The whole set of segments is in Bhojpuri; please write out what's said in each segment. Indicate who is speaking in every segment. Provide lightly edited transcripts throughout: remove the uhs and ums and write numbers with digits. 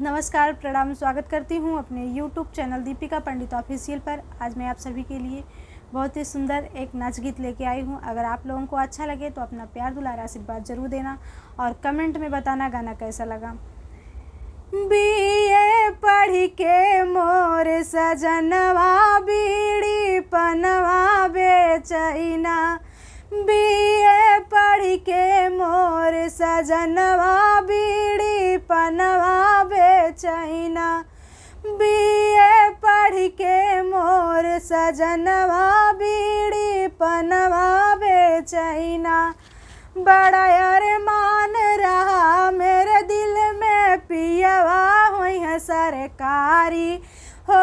Speaker 1: नमस्कार, प्रणाम, स्वागत करती हूँ अपने यूट्यूब चैनल दीपिका पंडित ऑफिशियल पर। आज मैं आप सभी के लिए बहुत ही सुंदर एक नाच गीत लेके आई हूँ। अगर आप लोगों को अच्छा लगे तो अपना प्यार दुलार आशीर्वाद ज़रूर देना और कमेंट में बताना गाना कैसा लगा। बीए पढ़ के मोर सजनवा बीड़ी पनवा बेचैना, बीए पढ़ के मोर सजनवा बीड़ी पनवा बेचैना, बीए पढ़ के मोर सजनवा बीड़ी पनवा बेचैना। बड़ा अरमान रहा मेरे दिल में पियवा हुई है सरकारी, हो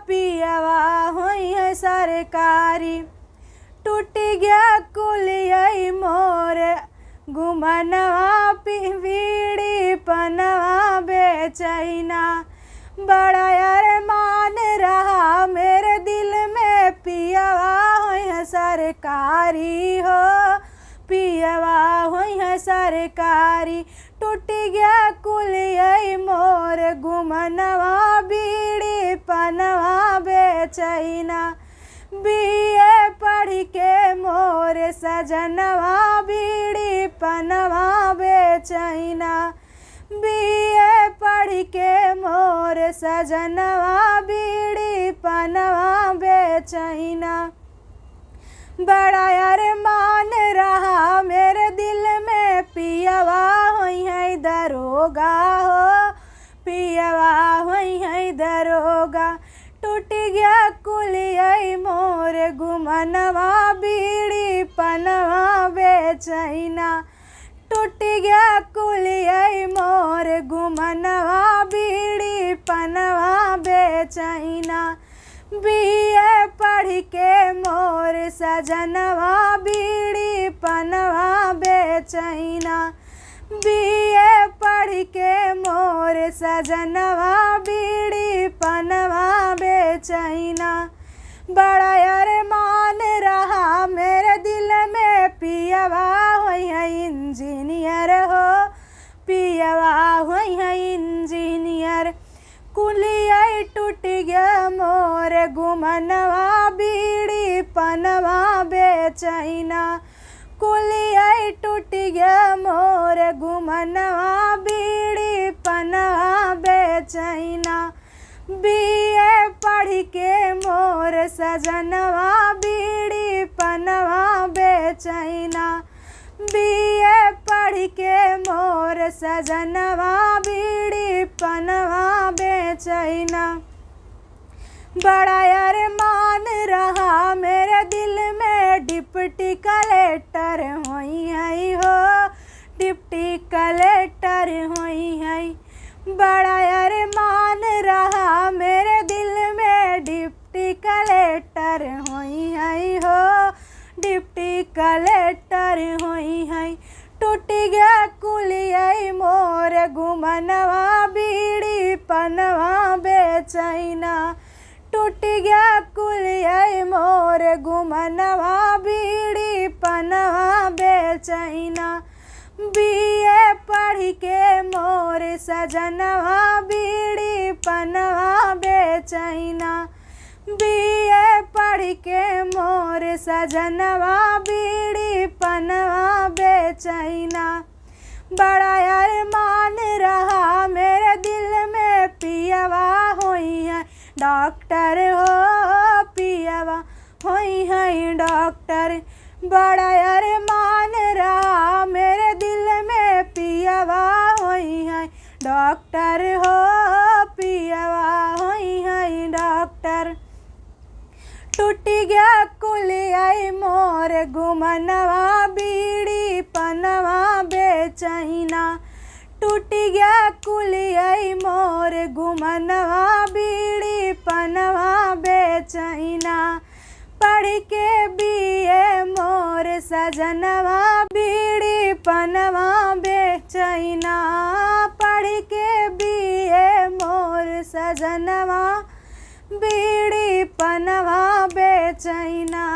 Speaker 1: पियवा हुई है सरकारी। टूट गया कुलियई मोर गुमनवा बीड़ी पनवा बेचैना। बड़ा अरमान रहा मेरे दिल में पियवा हुई है सरकारी, हो पियवा हुई है सरकारी। टूट गया कुलियई मोर गुमनवा बीड़ी पनवा बेचैना, बीए पढ़ के मोर सजनवा बीड़ी पनवा बेचैना, बीए पढ़ के मोर सजनवा बीड़ी पनवा बेचैना। बड़ा अरमान रहा मेरे दिल में पियवा हुई है दरोगा, हो पियवा हुई है दरोगा। टूट गया कुलियई मोर गुमनवा बीड़ी पनवा बेचैना, टूट गया कुलियई मोर गुमनवा बीड़ी पनवा बेचैना। बीए पढ़ के मोर सजनवा बीड़ी पनवा बेचैना, बीए पढ़ के मोर सजनवा बीड़ी पनवा बेचैना। बड़ा अरमान रहा मेरे दिल में पियवा हुई है इंजीनियर, हो पियवा हुई है इंजीनियर। कुलियई टूट गया मोर गुमनवा बीड़ी पनवा बेचैना, कुलियई टूट गया मोर गुमनवा बीड़ी पनवा बेचैना। बीए पढ़ के मोर सजनवा बीड़ी पनवा बेचैना, बीए पढ़ के मोर सजनवा बीड़ी पनवा बेचैना। बड़ा अरमान रहा मेरे दिल में डिप्टी कलेक्टर हुई है, हो डिप्टी कलेक्टर हुई है। बड़ा अरमान रहा मेरे दिल में डिप्टी कलेक्टर हुई है, हो डिप्टी कलेक्टर हुई है। टूट गया कुलियई मोर गुमनवा बीड़ी पनवा बेचैना, टूट गया कुलियई मोर गुमनवा बीड़ी पनवा बेचैना। बीए पढ़ के मोर सजनवा बीड़ी पनवा बेचैना, बीए पढ़ के मोर सजनवा बीड़ी पनवा बेचैना। बड़ा अरमान रहा मेरे दिल में पियवा हुई है डॉक्टर, हो पियवा हुई है डॉक्टर। बड़ा अरमान रहा मेरे दिल में पियवा हुई है डॉक्टर, हो पियवा हुई है डॉक्टर। टूट गया कुलियई मोर गुमनवा बीड़ी पनवा बेचैना, टूट गया कुलियई मोर गुमनवा बीड़ी पनवा बेचैना। पढ़ के बीए मोर सजनवा बीड़ी पनवा बेचैना, पढ़ के बीए मोर सजनवा बीड़ी पनवा बेचैना।